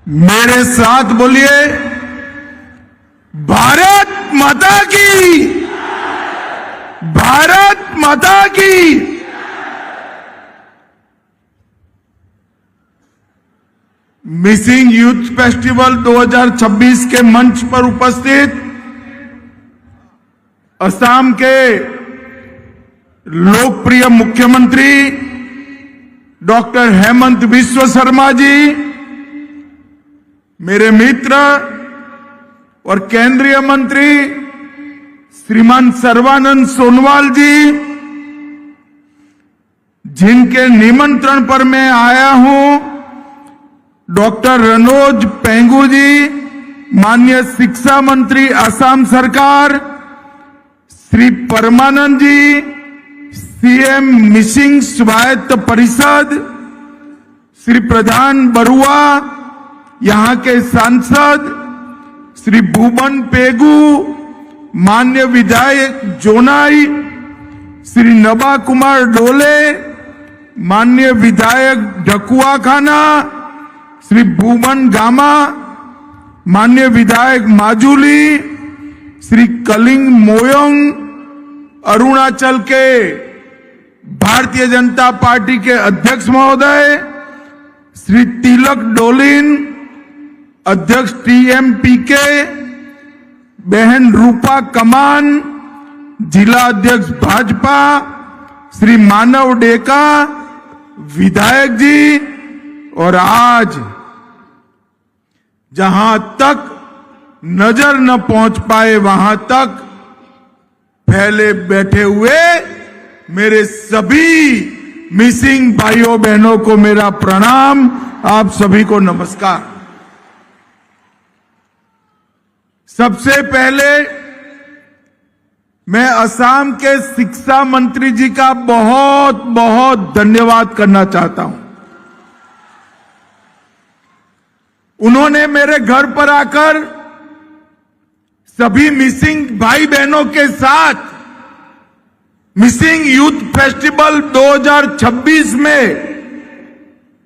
मेरे साथ बोलिए, भारत माता की, भारत माता की। मिसिंग यूथ फेस्टिवल 2026 के मंच पर उपस्थित असम के लोकप्रिय मुख्यमंत्री डॉक्टर हेमंत बिस्वा शर्मा जी, मेरे मित्र और केंद्रीय मंत्री श्रीमान सर्बानंद सोनोवाल जी, जिनके निमंत्रण पर मैं आया हूं, डॉक्टर रनोज पेंगू जी, माननीय शिक्षा मंत्री असम सरकार, श्री परमानंद जी, सीएम मिसिंग स्वायत्त परिषद, श्री प्रधान बरुआ, यहां के सांसद श्री भूबन पेगू, माननीय विधायक जोनाई, श्री नबा कुमार डोले, माननीय विधायक ढकुआ खाना, श्री भूमन गामा, माननीय विधायक माजुली, श्री कलिंग मोयोंग, अरुणाचल के भारतीय जनता पार्टी के अध्यक्ष महोदय श्री तिलक डोलिन, अध्यक्ष टीएमपीके, बहन रूपा कमान, जिला अध्यक्ष भाजपा श्री मानव डेका, विधायक जी, और आज जहां तक नजर न पहुंच पाए वहां तक फैले बैठे हुए मेरे सभी मिसिंग भाइयों बहनों को मेरा प्रणाम, आप सभी को नमस्कार। सबसे पहले मैं असम के शिक्षा मंत्री जी का बहुत बहुत धन्यवाद करना चाहता हूं। उन्होंने मेरे घर पर आकर सभी मिसिंग भाई बहनों के साथ मिसिंग यूथ फेस्टिवल 2026 में,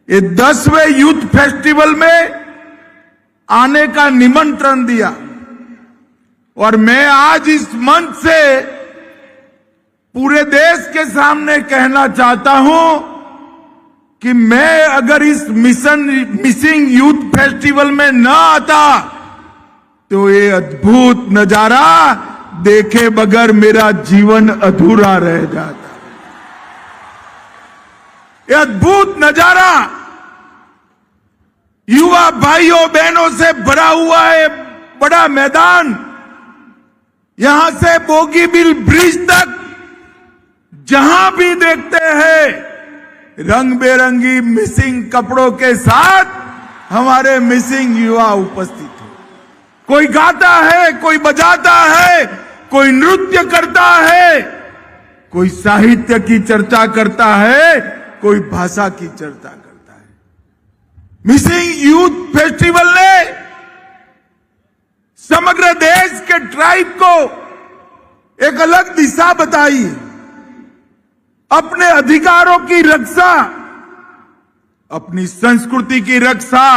ये 10वें यूथ फेस्टिवल में आने का निमंत्रण दिया, और मैं आज इस मंच से पूरे देश के सामने कहना चाहता हूं कि मैं अगर इस मिसिंग यूथ फेस्टिवल में न आता तो ये अद्भुत नजारा देखे बगैर मेरा जीवन अधूरा रह जाता। ये अद्भुत नजारा युवा भाइयों बहनों से भरा हुआ है, बड़ा मैदान, यहां से बोगीबिल ब्रिज तक जहां भी देखते हैं रंग बेरंगी मिसिंग कपड़ों के साथ हमारे मिसिंग युवा उपस्थित है। कोई गाता है, कोई बजाता है, कोई नृत्य करता है, कोई साहित्य की चर्चा करता है, कोई भाषा की चर्चा करता है। मिसिंग यूथ फेस्टिवल ने समग्र देश के ट्राइब को एक अलग दिशा बताई, अपने अधिकारों की रक्षा, अपनी संस्कृति की रक्षा,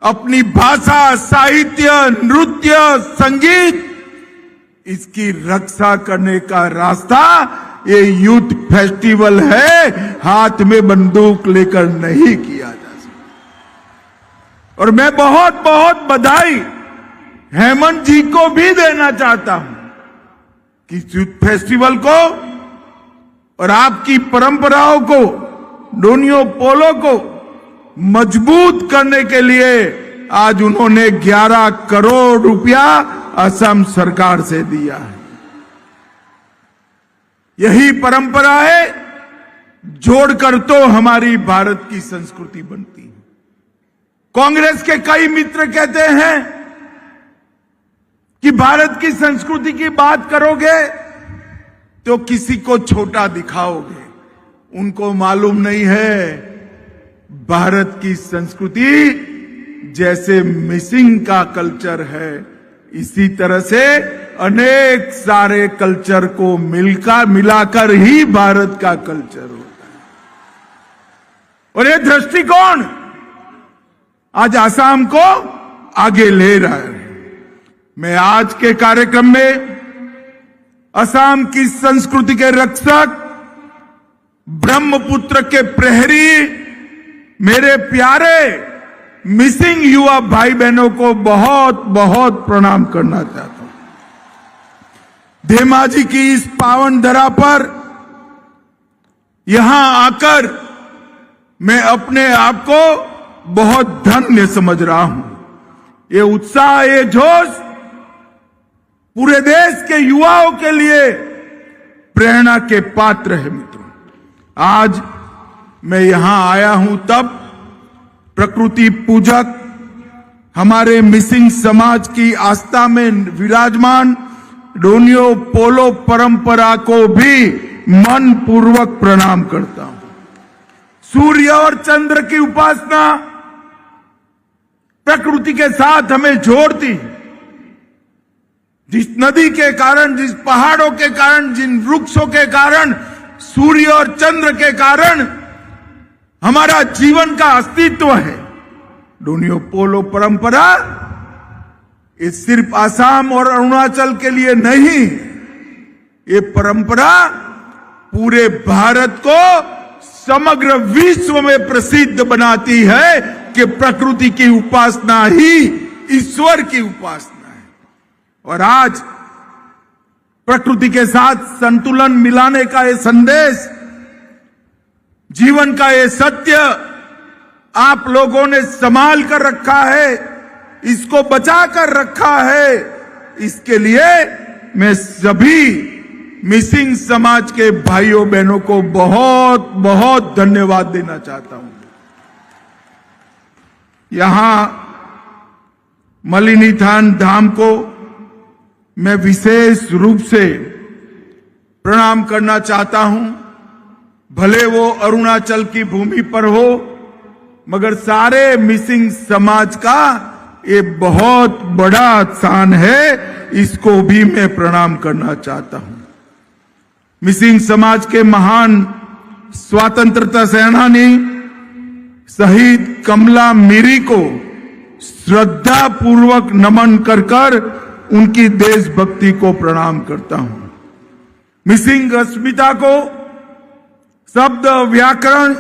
अपनी भाषा, साहित्य, नृत्य, संगीत, इसकी रक्षा करने का रास्ता ये यूथ फेस्टिवल है। हाथ में बंदूक लेकर नहीं किया जा सकता। और मैं बहुत बहुत बधाई हेमंत जी को भी देना चाहता हूं कि यूथ फेस्टिवल को और आपकी परंपराओं को, डोनियो पोलो को मजबूत करने के लिए आज उन्होंने 11 करोड़ रुपया असम सरकार से दिया है। यही परंपरा है, जोड़कर तो हमारी भारत की संस्कृति बनती है। कांग्रेस के कई मित्र कहते हैं कि भारत की संस्कृति की बात करोगे तो किसी को छोटा दिखाओगे। उनको मालूम नहीं है भारत की संस्कृति जैसे मिसिंग का कल्चर है, इसी तरह से अनेक सारे कल्चर को मिलाकर ही भारत का कल्चर होता है। और ये दृष्टिकोण आज आसाम को आगे ले रहा है। मैं आज के कार्यक्रम में असम की संस्कृति के रक्षक, ब्रह्मपुत्र के प्रहरी, मेरे प्यारे मिसिंग युवा भाई बहनों को बहुत बहुत प्रणाम करना चाहता हूं। धेमाजी की इस पावन धरा पर यहां आकर मैं अपने आप को बहुत धन्य समझ रहा हूं। ये उत्साह, ये जोश पूरे देश के युवाओं के लिए प्रेरणा के पात्र है। मित्रों, आज मैं यहां आया हूं तब प्रकृति पूजक हमारे मिसिंग समाज की आस्था में विराजमान डोनियो पोलो परंपरा को भी मन पूर्वक प्रणाम करता हूं। सूर्य और चंद्र की उपासना प्रकृति के साथ हमें जोड़ती। जिस नदी के कारण, जिस पहाड़ों के कारण, जिन वृक्षों के कारण, सूर्य और चंद्र के कारण हमारा जीवन का अस्तित्व है। डोनियो पोलो परंपरा ये सिर्फ आसाम और अरुणाचल के लिए नहीं, ये परंपरा पूरे भारत को समग्र विश्व में प्रसिद्ध बनाती है कि प्रकृति की उपासना ही ईश्वर की उपासना है। और आज प्रकृति के साथ संतुलन मिलाने का ये संदेश, जीवन का ये सत्य आप लोगों ने संभाल कर रखा है, इसको बचा कर रखा है। इसके लिए मैं सभी मिसिंग समाज के भाइयों बहनों को बहुत बहुत धन्यवाद देना चाहता हूं। यहां मलिनीथान धाम को मैं विशेष रूप से प्रणाम करना चाहता हूं। भले वो अरुणाचल की भूमि पर हो, मगर सारे मिसिंग समाज का ये बहुत बड़ा स्थान है, इसको भी मैं प्रणाम करना चाहता हूं। मिसिंग समाज के महान स्वतंत्रता सेनानी शहीद कमला मीरी को श्रद्धा पूर्वक नमन कर उनकी देशभक्ति को प्रणाम करता हूं। मिसिंग अस्मिता को शब्द, व्याकरण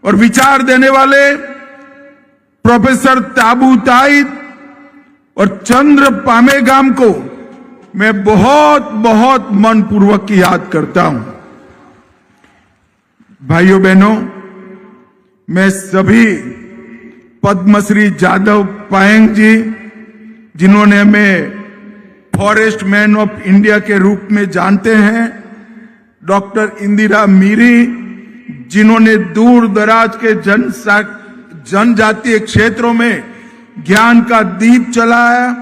और विचार देने वाले प्रोफेसर ताबू ताइद और चंद्र पामेगाम को मैं बहुत बहुत मनपूर्वक याद करता हूं। भाइयों बहनों, मैं सभी पद्मश्री जादव पायेंग जी, जिन्होंने हमें फॉरेस्ट मैन ऑफ इंडिया के रूप में जानते हैं, डॉक्टर इंदिरा मीरी, जिन्होंने दूर दराज के जनजातीय क्षेत्रों में ज्ञान का दीप जलाया,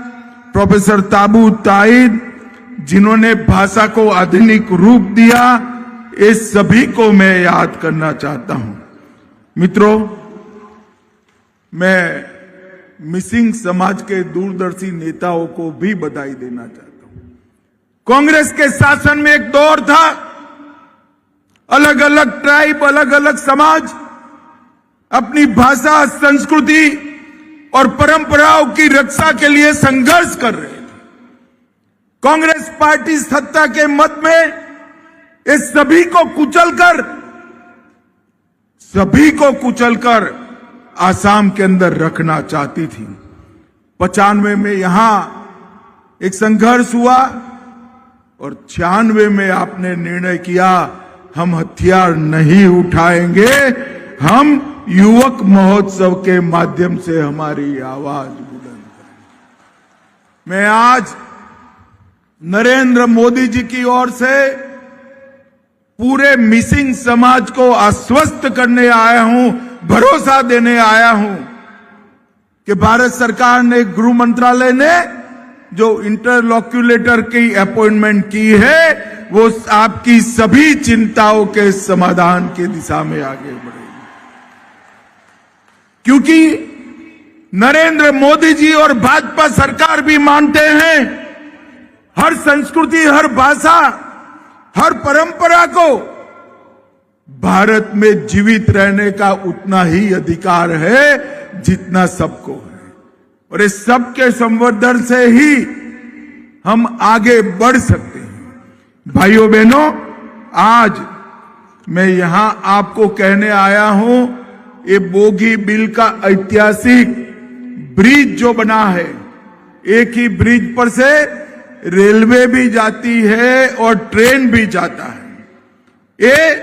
प्रोफेसर ताबू ताइद, जिन्होंने भाषा को आधुनिक रूप दिया, ये सभी को मैं याद करना चाहता हूं। मित्रों, मैं मिसिंग समाज के दूरदर्शी नेताओं को भी बधाई देना चाहता हूं। कांग्रेस के शासन में एक दौर था, अलग अलग ट्राइब, अलग अलग समाज अपनी भाषा, संस्कृति और परंपराओं की रक्षा के लिए संघर्ष कर रहे थे। कांग्रेस पार्टी सत्ता के मत में इस सभी को कुचलकर आसाम के अंदर रखना चाहती थी। 95 में यहां एक संघर्ष हुआ और 96 में आपने निर्णय किया, हम हथियार नहीं उठाएंगे, हम युवक महोत्सव के माध्यम से हमारी आवाज बुलंद करेंगे। मैं आज नरेंद्र मोदी जी की ओर से पूरे मिसिंग समाज को आश्वस्त करने आया हूं, भरोसा देने आया हूं कि भारत सरकार ने, गृह मंत्रालय ने जो इंटरलॉक्यूलेटर की अपॉइंटमेंट की है, वो आपकी सभी चिंताओं के समाधान की दिशा में आगे बढ़ेगी। क्योंकि नरेंद्र मोदी जी और भाजपा सरकार भी मानते हैं, हर संस्कृति, हर भाषा, हर परंपरा को भारत में जीवित रहने का उतना ही अधिकार है जितना सबको है। और इस सबके संवर्धन से ही हम आगे बढ़ सकते हैं। भाइयों बहनों, आज मैं यहां आपको कहने आया हूं, ये बोगीबील का ऐतिहासिक ब्रिज जो बना है, एक ही ब्रिज पर से रेलवे भी जाती है और ट्रेन भी जाता है। ये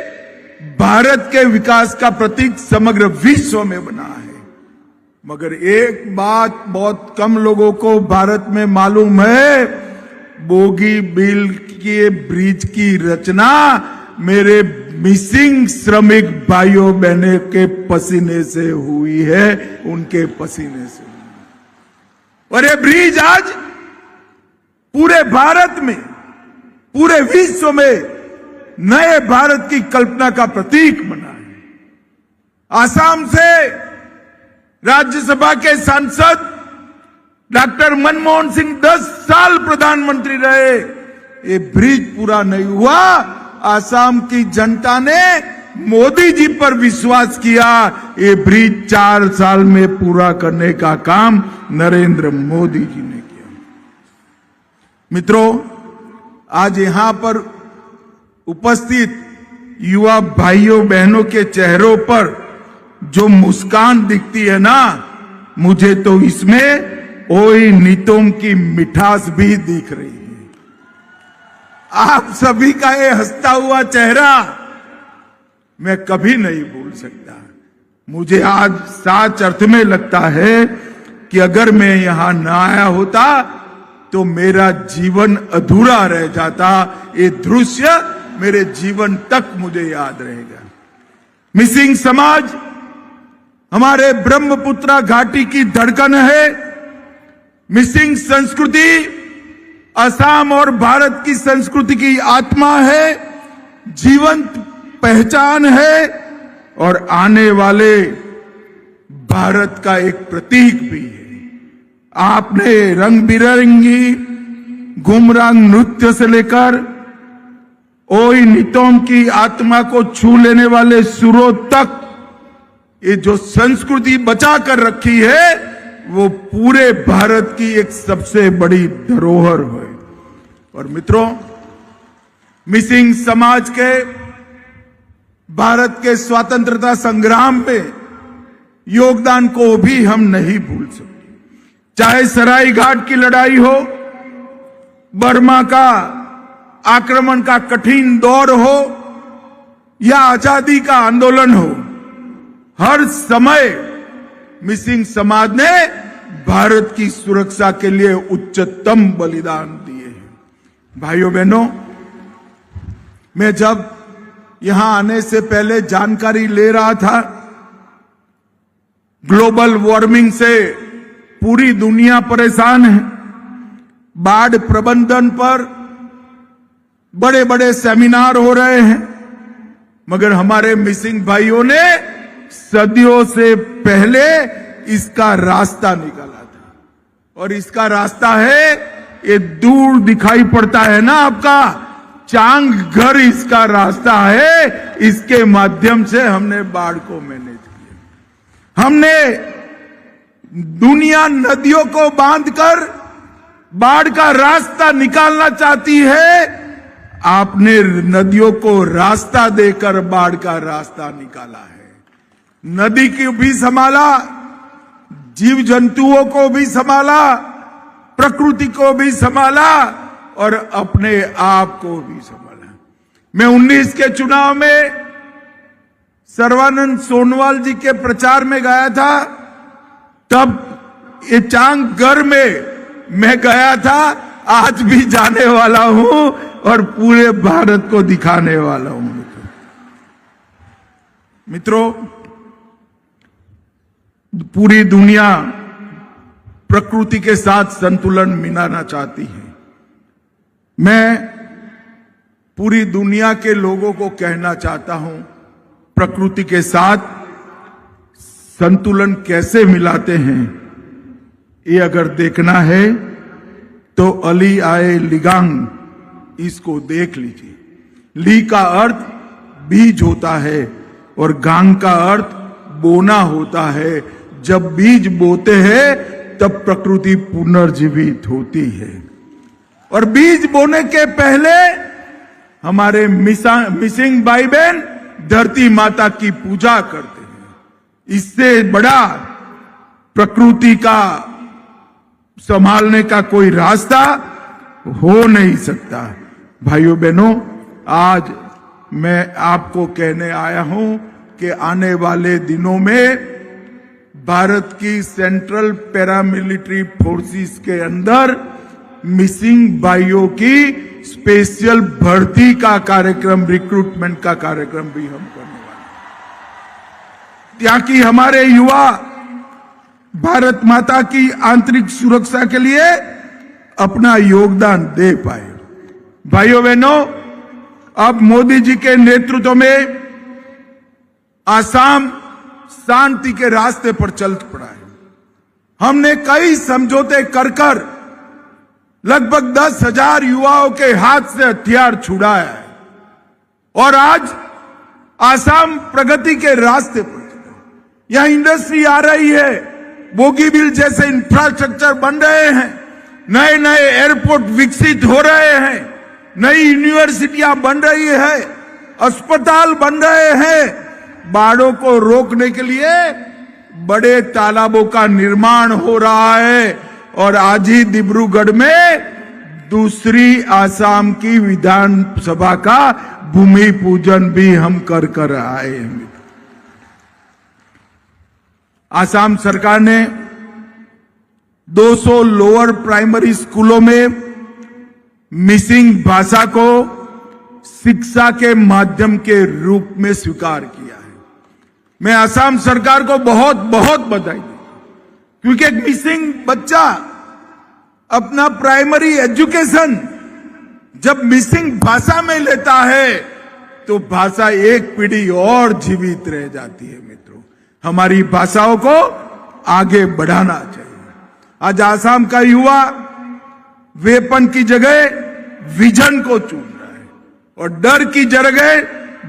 भारत के विकास का प्रतीक समग्र विश्व में बना है। मगर एक बात बहुत कम लोगों को भारत में मालूम है, बोगीबील के ब्रिज की रचना मेरे मिसिंग श्रमिक भाइयों बहनों के पसीने से हुई है, उनके पसीने से। और ये ब्रिज आज पूरे भारत में, पूरे विश्व में नए भारत की कल्पना का प्रतीक बना है। आसाम से राज्यसभा के सांसद डॉक्टर मनमोहन सिंह 10 साल प्रधानमंत्री रहे, ये ब्रिज पूरा नहीं हुआ। आसाम की जनता ने मोदी जी पर विश्वास किया, ये ब्रिज 4 साल में पूरा करने का काम नरेंद्र मोदी जी ने किया। मित्रों, आज यहां पर उपस्थित युवा भाइयों बहनों के चेहरों पर जो मुस्कान दिखती है ना, मुझे तो इसमें ओई नितोम की मिठास भी दिख रही है। आप सभी का ये हंसता हुआ चेहरा मैं कभी नहीं भूल सकता। मुझे आज सच अर्थ में लगता है कि अगर मैं यहां ना आया होता तो मेरा जीवन अधूरा रह जाता। ये दृश्य मेरे जीवन तक मुझे याद रहेगा। मिसिंग समाज हमारे ब्रह्मपुत्रा घाटी की धड़कन है। मिसिंग संस्कृति असम और भारत की संस्कृति की आत्मा है, जीवंत पहचान है और आने वाले भारत का एक प्रतीक भी है। आपने रंग बिरंगी गुमरांग नृत्य से लेकर ओई नितोम की आत्मा को छू लेने वाले सुरों तक ये जो संस्कृति बचा कर रखी है, वो पूरे भारत की एक सबसे बड़ी धरोहर है। और मित्रों, मिसिंग समाज के भारत के स्वतंत्रता संग्राम में योगदान को भी हम नहीं भूल सकते। चाहे सराय घाट की लड़ाई हो, बर्मा का आक्रमण का कठिन दौर हो या आजादी का आंदोलन हो, हर समय मिसिंग समाज ने भारत की सुरक्षा के लिए उच्चतम बलिदान दिए हैं। भाइयों बहनों, मैं जब यहां आने से पहले जानकारी ले रहा था, ग्लोबल वार्मिंग से पूरी दुनिया परेशान है। बाढ़ प्रबंधन पर बड़े बड़े सेमिनार हो रहे हैं, मगर हमारे मिसिंग भाइयों ने सदियों से पहले इसका रास्ता निकाला था। और इसका रास्ता है, ये दूर दिखाई पड़ता है ना आपका चांग घर, इसका रास्ता है। इसके माध्यम से हमने बाढ़ को मैनेज किया। हमने दुनिया नदियों को बांधकर बाढ़ का रास्ता निकालना चाहती है, आपने नदियों को रास्ता देकर बाढ़ का रास्ता निकाला है। नदी को भी संभाला, जीव जंतुओं को भी संभाला, प्रकृति को भी संभाला और अपने आप को भी संभाला। मैं 19 के चुनाव में सर्बानंद सोनोवाल जी के प्रचार में गया था, तब ये चांगघर में मैं गया था, आज भी जाने वाला हूं और पूरे भारत को दिखाने वाला हूं। मित्रों, पूरी दुनिया प्रकृति के साथ संतुलन मिलाना चाहती है। मैं पूरी दुनिया के लोगों को कहना चाहता हूं, प्रकृति के साथ संतुलन कैसे मिलाते हैं, ये अगर देखना है तो अली आए लिगांग इसको देख लीजिए। ली का अर्थ बीज होता है और गांग का अर्थ बोना होता है। जब बीज बोते हैं तब प्रकृति पुनर्जीवित होती है। और बीज बोने के पहले हमारे मिसिंग भाई बहन धरती माता की पूजा करते हैं। इससे बड़ा प्रकृति का संभालने का कोई रास्ता हो नहीं सकता। भाइयों बहनों, आज मैं आपको कहने आया हूं कि आने वाले दिनों में भारत की सेंट्रल पैरामिलिट्री फोर्सेस के अंदर मिसिंग भाइयों की स्पेशल भर्ती का कार्यक्रम, रिक्रूटमेंट का कार्यक्रम भी हम करने वाले हैं, ताकि हमारे युवा भारत माता की आंतरिक सुरक्षा के लिए अपना योगदान दे पाए। भाइयों बहनों, अब मोदी जी के नेतृत्व में आसाम शांति के रास्ते पर चल पड़ा है। हमने कई समझौते कर लगभग 10,000 युवाओं के हाथ से हथियार छुड़ाया है और आज आसाम प्रगति के रास्ते पर चला है। यहां इंडस्ट्री आ रही है, बोगीबिल जैसे इंफ्रास्ट्रक्चर बन रहे हैं, नए नए एयरपोर्ट विकसित हो रहे हैं, नई यूनिवर्सिटियां बन रही है, अस्पताल बन रहे हैं, बाढ़ों को रोकने के लिए बड़े तालाबों का निर्माण हो रहा है और आज ही डिब्रूगढ़ में दूसरी आसाम की विधानसभा का भूमि पूजन भी हम कर आए हैं। आसाम सरकार ने 200 लोअर प्राइमरी स्कूलों में मिसिंग भाषा को शिक्षा के माध्यम के रूप में स्वीकार किया है। मैं आसाम सरकार को बहुत बहुत बधाई दूं, क्योंकि एक मिसिंग बच्चा अपना प्राइमरी एजुकेशन जब मिसिंग भाषा में लेता है तो भाषा एक पीढ़ी और जीवित रह जाती है। मित्रों, हमारी भाषाओं को आगे बढ़ाना चाहिए। आज आसाम का युवा वेपन की जगह विजन को चुन रहा है और डर की जगह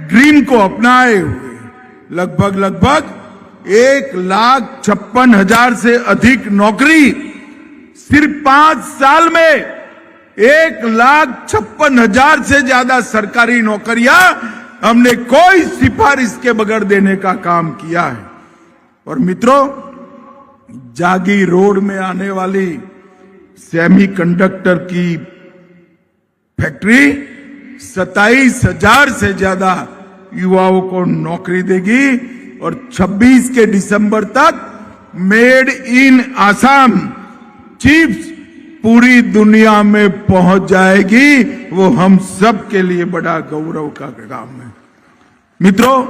ड्रीम को अपनाए हुए लगभग 1,56,000 से अधिक नौकरी सिर्फ 5 साल में 1,56,000 से ज्यादा सरकारी नौकरियां हमने कोई सिफारिश के बगैर देने का काम किया है। और मित्रों, जागी रोड में आने वाली सेमीकंडक्टर की फैक्ट्री 27,000 से ज्यादा युवाओं को नौकरी देगी और 26 के दिसंबर तक मेड इन आसाम चिप्स पूरी दुनिया में पहुंच जाएगी। वो हम सब के लिए बड़ा गौरव का काम है। मित्रों,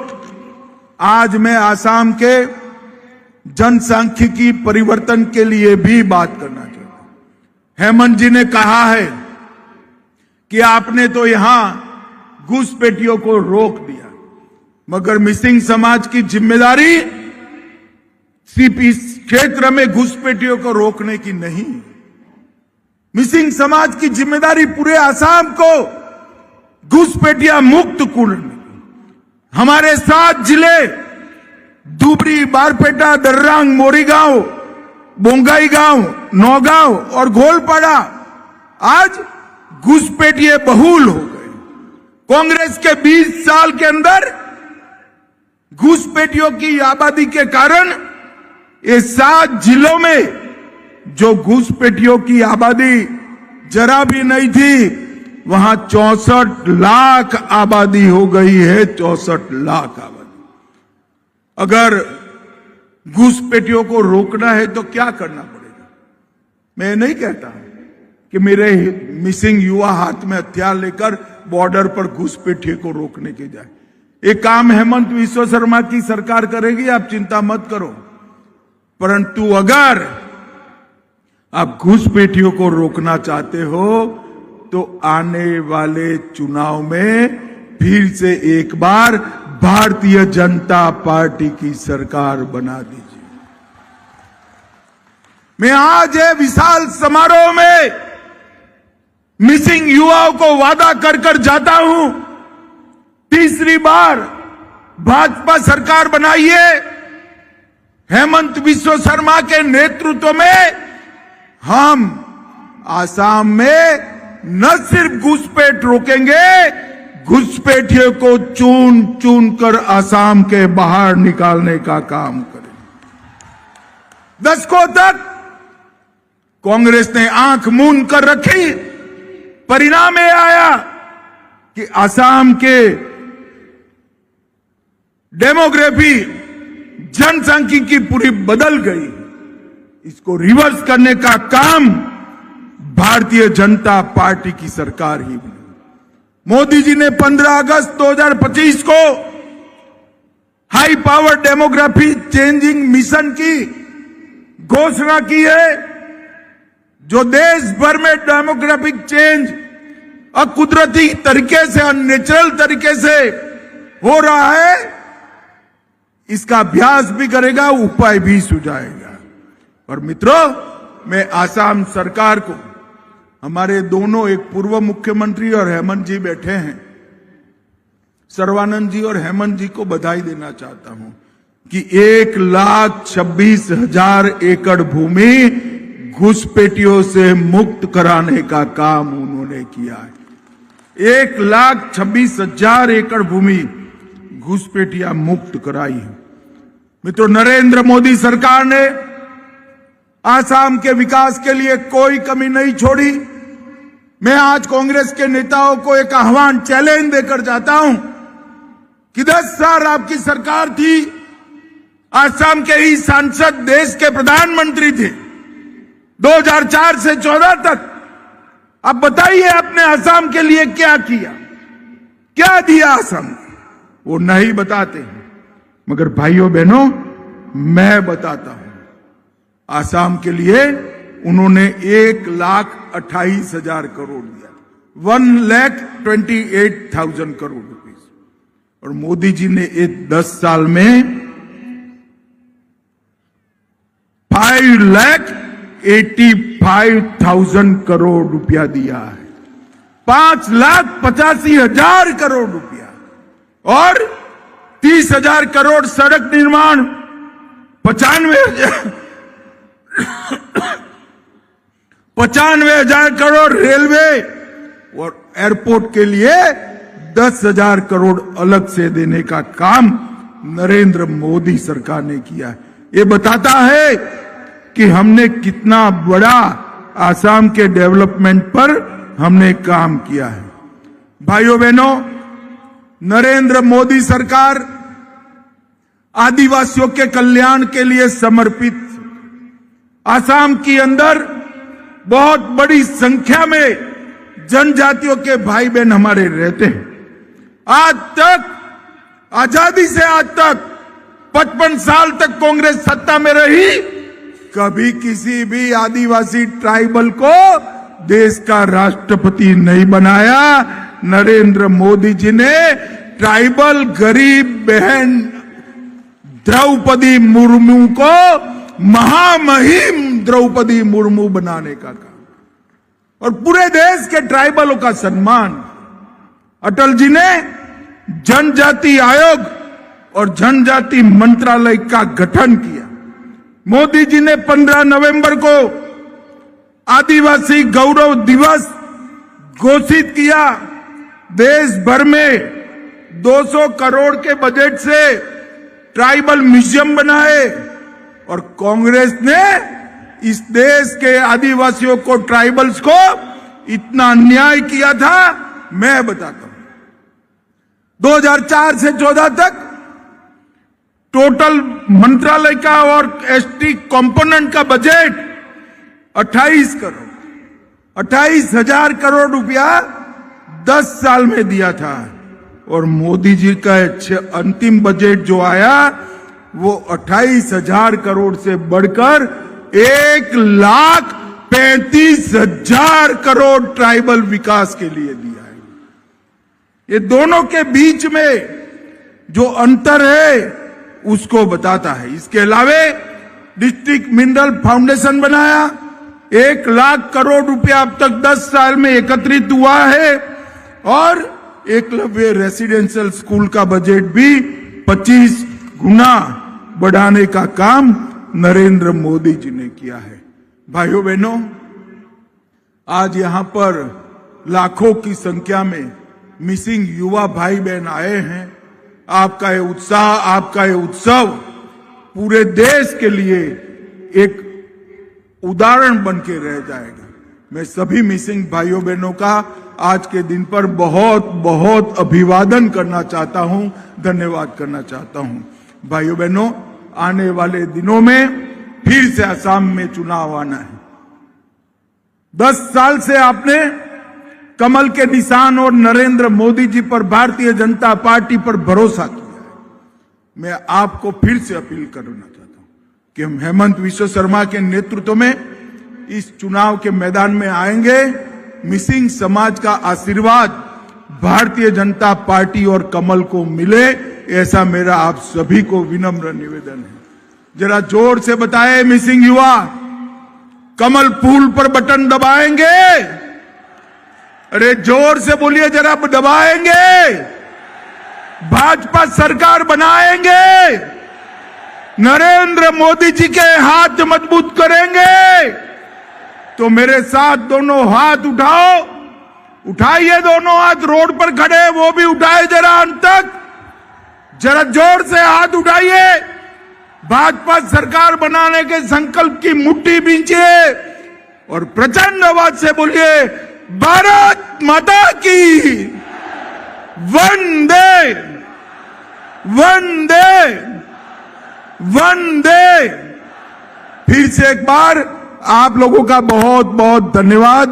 आज मैं आसाम के जनसांख्यिकी परिवर्तन के लिए भी बात करना चाहता हूं। हेमंत जी ने कहा है कि आपने तो यहां घुसपैठियों को रोक दिया, मगर मिसिंग समाज की जिम्मेदारी सिर्फ इस क्षेत्र में घुसपैठियों को रोकने की नहीं। मिसिंग समाज की जिम्मेदारी पूरे आसाम को घुसपैठिया मुक्त करने की। हमारे 7 जिले धुबरी, बारपेटा, दर्रांग, मोरीगांव, बोंगाईगांव, नौगांव और घोलपाड़ा आज घुसपैठिए बहुल हो गए। कांग्रेस के 20 साल के अंदर घुसपैठियों की आबादी के कारण ये 7 जिलों में जो घुसपैठियों की आबादी जरा भी नहीं थी, वहां 64 लाख आबादी हो गई है। 64 लाख आबादी। अगर घुसपैठियों को रोकना है तो क्या करना पड़ेगा? मैं नहीं कहता कि मेरे मिसिंग युवा हाथ में हथियार लेकर बॉर्डर पर घुसपैठियों को रोकने के जाए। एक काम हेमंत विश्व शर्मा की सरकार करेगी, आप चिंता मत करो। परंतु अगर आप घुसपैठियों को रोकना चाहते हो तो आने वाले चुनाव में फिर से एक बार भारतीय जनता पार्टी की सरकार बना दीजिए। मैं आज ये विशाल समारोह में मिसिंग युवाओं को वादा कर जाता हूं, तीसरी बार भाजपा सरकार बनाइए, हेमंत बिस्व शर्मा के नेतृत्व में हम आसाम में न सिर्फ घुसपैठ रोकेंगे, घुसपैठियों को चुन चुन कर आसाम के बाहर निकालने का काम करेंगे। दशकों तक कांग्रेस ने आंख मूंद कर रखी, परिणाम ये आया कि आसाम के डेमोग्राफी, जनसांख्यिकी पूरी बदल गई। इसको रिवर्स करने का काम भारतीय जनता पार्टी की सरकार ही बनी। मोदी जी ने 15 अगस्त 2025 को high power demography changing mission की घोषणा की है, जो देश भर में डेमोग्राफिक चेंज अकुदरती तरीके से, अननेचुरल तरीके से हो रहा है, इसका अभ्यास भी करेगा, उपाय भी सुझाएगा। और मित्रों, मैं आसाम सरकार को, हमारे दोनों, एक पूर्व मुख्यमंत्री और हेमंत जी बैठे हैं, सर्वानंद जी और हेमंत जी को बधाई देना चाहता हूं कि 1,26,000 एकड़ भूमि घुसपैठियों से मुक्त कराने का काम उन्होंने किया है। 1,26,000 एकड़ भूमि घुसपैठियां मुक्त कराई है। मित्रों, नरेंद्र मोदी सरकार ने आसाम के विकास के लिए कोई कमी नहीं छोड़ी। मैं आज कांग्रेस के नेताओं को एक आह्वान, चैलेंज देकर जाता हूं कि 10 साल आपकी सरकार थी, आसाम के ही सांसद देश के प्रधानमंत्री थे 2004 से 14 तक। अब बताइए आपने आसाम के लिए क्या किया, क्या दिया आसाम को? वो नहीं बताते हैं, मगर भाइयों बहनों, मैं बताता हूं। आसाम के लिए उन्होंने 1,28,000 करोड़ दिया, 1,28,000 करोड़ रुपीस। और मोदी जी ने 10 साल में 5,85,000 करोड़ रुपया दिया है, 5,85,000 करोड़ रुपया, और 30,000 करोड़ सड़क निर्माण, 95,000 करोड़ रेलवे, और एयरपोर्ट के लिए 10,000 करोड़ अलग से देने का काम नरेंद्र मोदी सरकार ने किया है। ये बताता है कि हमने कितना बड़ा आसाम के डेवलपमेंट पर हमने काम किया है। भाइयों बहनों, नरेंद्र मोदी सरकार आदिवासियों के कल्याण के लिए समर्पित। आसाम के अंदर बहुत बड़ी संख्या में जनजातियों के भाई बहन हमारे रहते हैं। आज तक, आजादी से आज तक 55 साल तक कांग्रेस सत्ता में रही, कभी किसी भी आदिवासी ट्राइबल को देश का राष्ट्रपति नहीं बनाया। नरेंद्र मोदी जी ने ट्राइबल गरीब बहन द्रौपदी मुर्मू को महामहिम द्रौपदी मुर्मू बनाने का काम, और पूरे देश के ट्राइबलों का सम्मान। अटल जी ने जनजाति आयोग और जनजाति मंत्रालय का गठन किया। मोदी जी ने 15 नवंबर को आदिवासी गौरव दिवस घोषित किया। देश भर में 200 करोड़ के बजट से ट्राइबल म्यूजियम बनाए, और कांग्रेस ने इस देश के आदिवासियों को, ट्राइबल्स को इतना अन्याय किया था, मैं बताता हूं। 2004 से 14 तक टोटल मंत्रालय का और एसटी कंपोनेंट का बजट 28,000 करोड़ रुपया 10 साल में दिया था। और मोदी जी का अंतिम बजट जो आया वो 28,000 करोड़ से बढ़कर 1,35,000 करोड़ ट्राइबल विकास के लिए दिया है। ये दोनों के बीच में जो अंतर है उसको बताता है। इसके अलावे डिस्ट्रिक्ट मिनरल फाउंडेशन बनाया, 1 लाख करोड़ रुपया अब तक 10 साल में एकत्रित हुआ है, और एकलव्य रेसिडेंशियल स्कूल का बजट भी 25 गुना बढ़ाने का काम नरेंद्र मोदी जी ने किया है। भाइयों बहनों, आज यहां पर लाखों की संख्या में मिसिंग युवा भाई बहन आए हैं। आपका ये उत्साह, आपका ये उत्सव पूरे देश के लिए एक उदाहरण बन के रह जाएगा। मैं सभी मिसिंग भाइयों बहनों का आज के दिन पर बहुत बहुत अभिवादन करना चाहता हूं, धन्यवाद करना चाहता हूं। भाइयों बहनों, आने वाले दिनों में फिर से असम में चुनाव आना है। 10 साल से आपने कमल के निशान और नरेंद्र मोदी जी पर, भारतीय जनता पार्टी पर भरोसा किया है। मैं आपको फिर से अपील करना चाहता हूं कि हम हेमंत विश्व शर्मा के नेतृत्व में इस चुनाव के मैदान में आएंगे। मिसिंग समाज का आशीर्वाद भारतीय जनता पार्टी और कमल को मिले, ऐसा मेरा आप सभी को विनम्र निवेदन है। जरा जोर से बताएं मिसिंग युवा, कमल फूल पर बटन दबाएंगे? अरे जोर से बोलिए, जरा दबाएंगे? भाजपा सरकार बनाएंगे? नरेंद्र मोदी जी के हाथ मजबूत करेंगे? तो मेरे साथ दोनों हाथ उठाओ, उठाइए दोनों हाथ। रोड पर खड़े वो भी उठाए जरा अंत तक, जरा जोर से हाथ उठाइए। भाजपा सरकार बनाने के संकल्प की मुट्ठी बींचिए और प्रचंड आवाज से बोलिए, भारत माता की वंदे वंदे वंदे। फिर से एक बार आप लोगों का बहुत बहुत धन्यवाद।